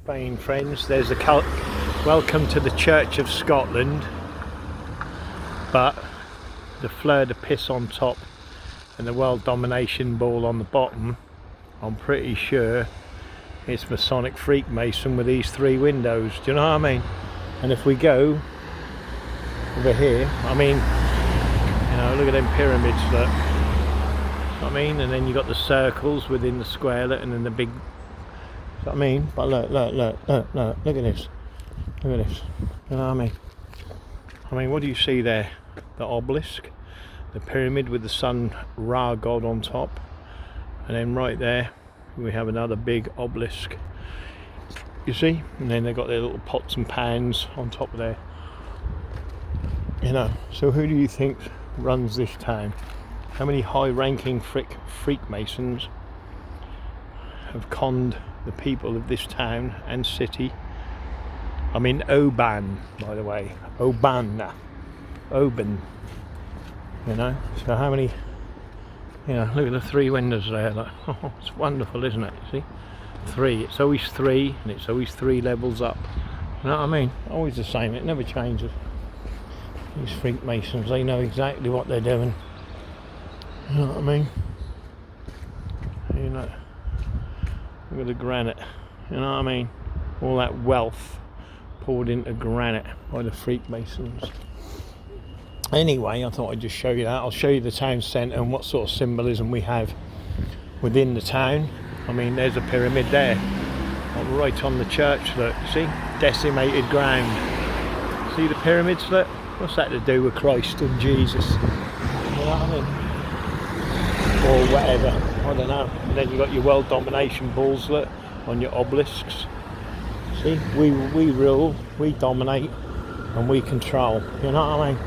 Profane friends, there's a welcome to the Church of Scotland, but the fleur de piss on top and the world domination ball on the bottom, I'm pretty sure it's Masonic Freemason with these three windows. Do you know what I mean? And if we go over here, I mean, you know, look at them pyramids, look. I mean, and then you got the circles within the square, look, and then the big. I mean, but look at this. Look at this. You know what I mean? I mean, what do you see there? The obelisk, the pyramid with the sun Ra god on top, and then right there we have another big obelisk. You see? And then they've got their little pots and pans on top of there. You know, so who do you think runs this town? How many high-ranking Freemasons have conned the people of this town and city? I'm in Oban, by the way. Oban. You know, so how many, you know, look at the three windows there. Like, oh, it's wonderful, isn't it? See? Three. It's always three, and it's always three levels up. You know what I mean? Always the same. It never changes. These Freemasons, they know exactly what they're doing. You know what I mean? You know, look at the granite. You know what I mean? All that wealth poured into granite by the Freemasons. Anyway, I thought I'd just show you that. I'll show you the town centre and what sort of symbolism we have within the town. I mean, there's a pyramid there, right on the church, look. See? Decimated ground. See the pyramids, look? What's that to do with Christ and Jesus? You know what I mean? Or whatever, I don't know. And then you got your world domination balls, look, on your obelisks. See, we rule, we dominate, and we control. You know what I mean?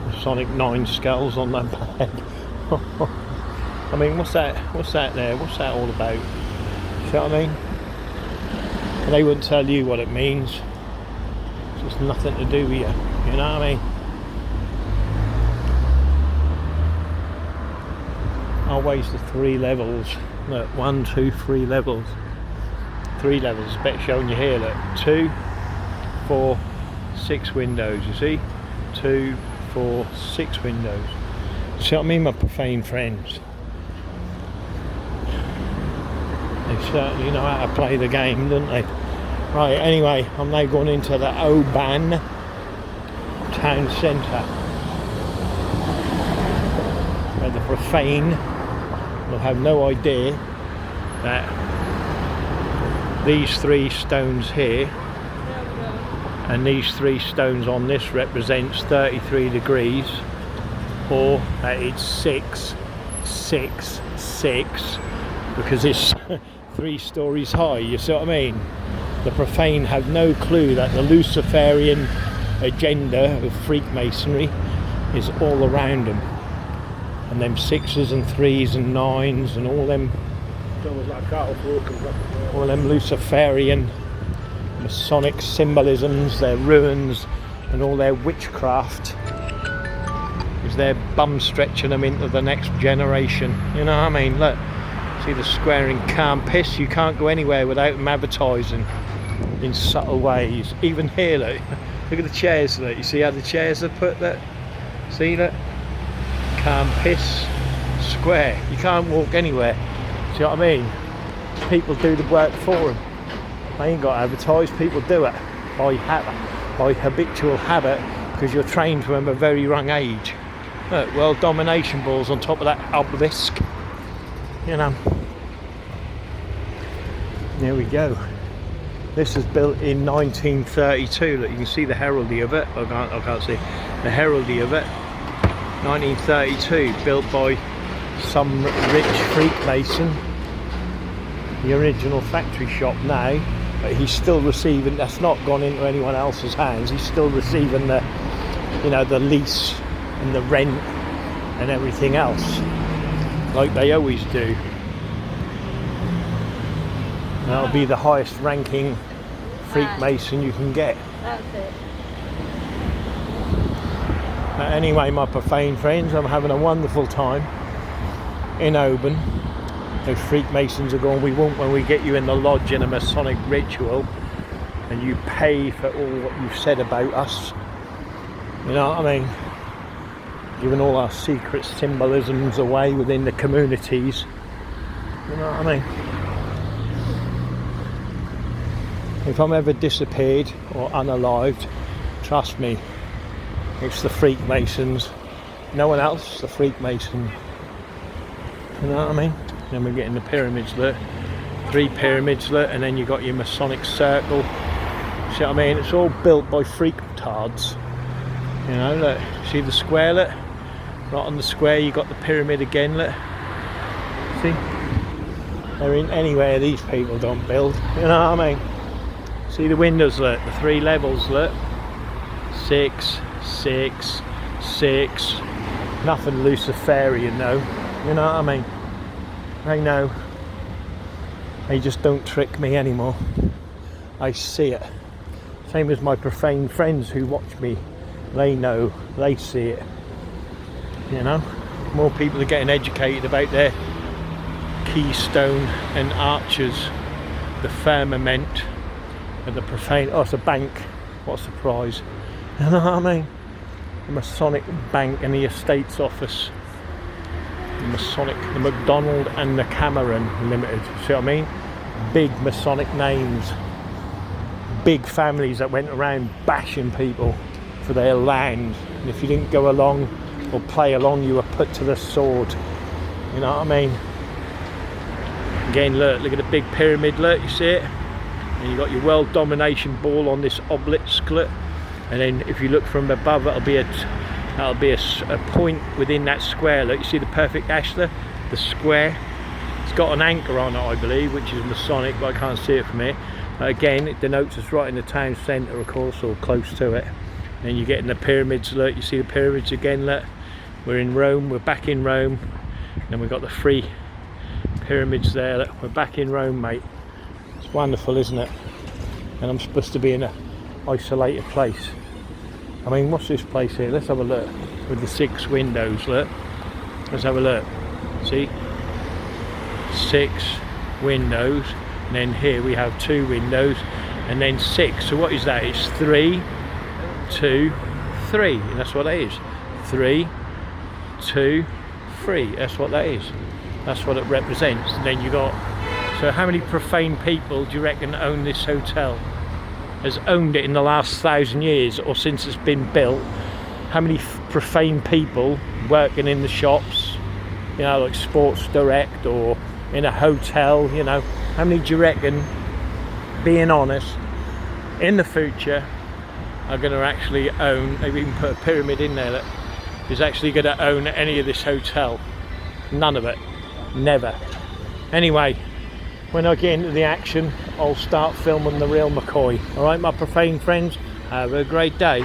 Masonic 9 skulls on that bag. I mean, what's that there? What's that all about? You know what I mean? And they wouldn't tell you what it means. It's just nothing to do with you. You know what I mean? Always the three levels. Look, 1, 2, 3 levels. 3 levels. Better showing you here. Look, 2, 4, 6 windows. You see, 2, 4, 6 windows. See what I mean, my profane friends? They certainly know how to play the game, don't they? Right. Anyway, I'm now going into the Oban town centre, where the profane will have no idea that these 3 stones here and these 3 stones on this represents 33 degrees, or that it's 6, 6, 6, because it's 3 stories high. You see what I mean? The profane have no clue that the Luciferian agenda of Freemasonry is all around them. And them 6s and 3s and 9s and all them Luciferian Masonic symbolisms, their ruins and all their witchcraft is their bum stretching them into the next generation. You know what I mean? Look, see the square in calm piss. You can't go anywhere without them advertising in subtle ways. Even here, look at the chairs, look. You see how the chairs are put there? See that? Calm piss square. You can't walk anywhere. See what I mean? People do the work for them. They ain't got to advertise. People do it by habit, by habitual habit, because you're trained from a very young age. Look, world domination balls on top of that obelisk. You know. There we go. This was built in 1932. Look, you can see the heraldry of it. I can't see the heraldry of it. 1932, built by some rich Freemason. The original factory shop now, but he's still receiving. That's not gone into anyone else's hands. He's still receiving the, you know, the lease and the rent and everything else, like they always do. That'll be the highest ranking Freemason you can get. That's it. But anyway, my profane friends, I'm having a wonderful time in Oban. No Freemasons are going, we won't when we get you in the lodge in a Masonic ritual and you pay for all what you've said about us. You know what I mean? Giving all our secret symbolisms away within the communities. You know what I mean? If I'm ever disappeared or unalived, trust me, it's the Freemasons. No one else, the Freemason. You know what I mean? Then we're getting the pyramids, look. 3 pyramids, look, and then you got your Masonic circle. See what I mean? It's all built by freaktards. You know, look. See the square, look? Right on the square you got the pyramid again, look. See? They're in anywhere these people don't build. You know what I mean? See the windows, look. The 3 levels, look. 6, 6, 6. Nothing Luciferian, though. You know what I mean? I know. They just don't trick me anymore. I see it. Same as my profane friends who watch me. They know. They see it. You know? More people are getting educated about their keystone and arches. The firmament and the profane. Oh, it's a bank. What a surprise. You know what I mean? The Masonic Bank and the Estates Office. The Masonic, the McDonald and the Cameron Limited. See what I mean? Big Masonic names. Big families that went around bashing people for their land. And if you didn't go along or play along, you were put to the sword. You know what I mean? Again, look at the big pyramid, look, you see it? And you got your world domination ball on this obelisk, look. And then if you look from above, that'll be a point within that square. Look, you see the perfect ashlar, the square. It's got an anchor on it, I believe, which is Masonic, but I can't see it from here. Again, it denotes us right in the town centre, of course, or close to it. And you get in the pyramids. Look, you see the pyramids again. Look, we're in Rome. We're back in Rome. And we've got the 3 pyramids there. Look, we're back in Rome, mate. It's wonderful, isn't it? And I'm supposed to be in a isolated place. I mean, what's this place here? Let's have a look. With the 6 windows, look. Let's have a look. See? 6 windows. And then here we have 2 windows. And then 6. So what is that? It's 3, 2, 3. And that's what that is. 3, 2, 3. That's what that is. That's what it represents. And then you got... So how many profane people do you reckon own this hotel? Has owned it in the last 1,000 years or since it's been built? How many profane people working in the shops, you know, like Sports Direct or in a hotel, you know? How many do you reckon, being honest, in the future are going to actually own, they've even put a pyramid in there that is actually going to own any of this hotel? None of it. Never. Anyway, when I get into the action, I'll start filming the real McCoy. Alright, my profane friends, have a great day.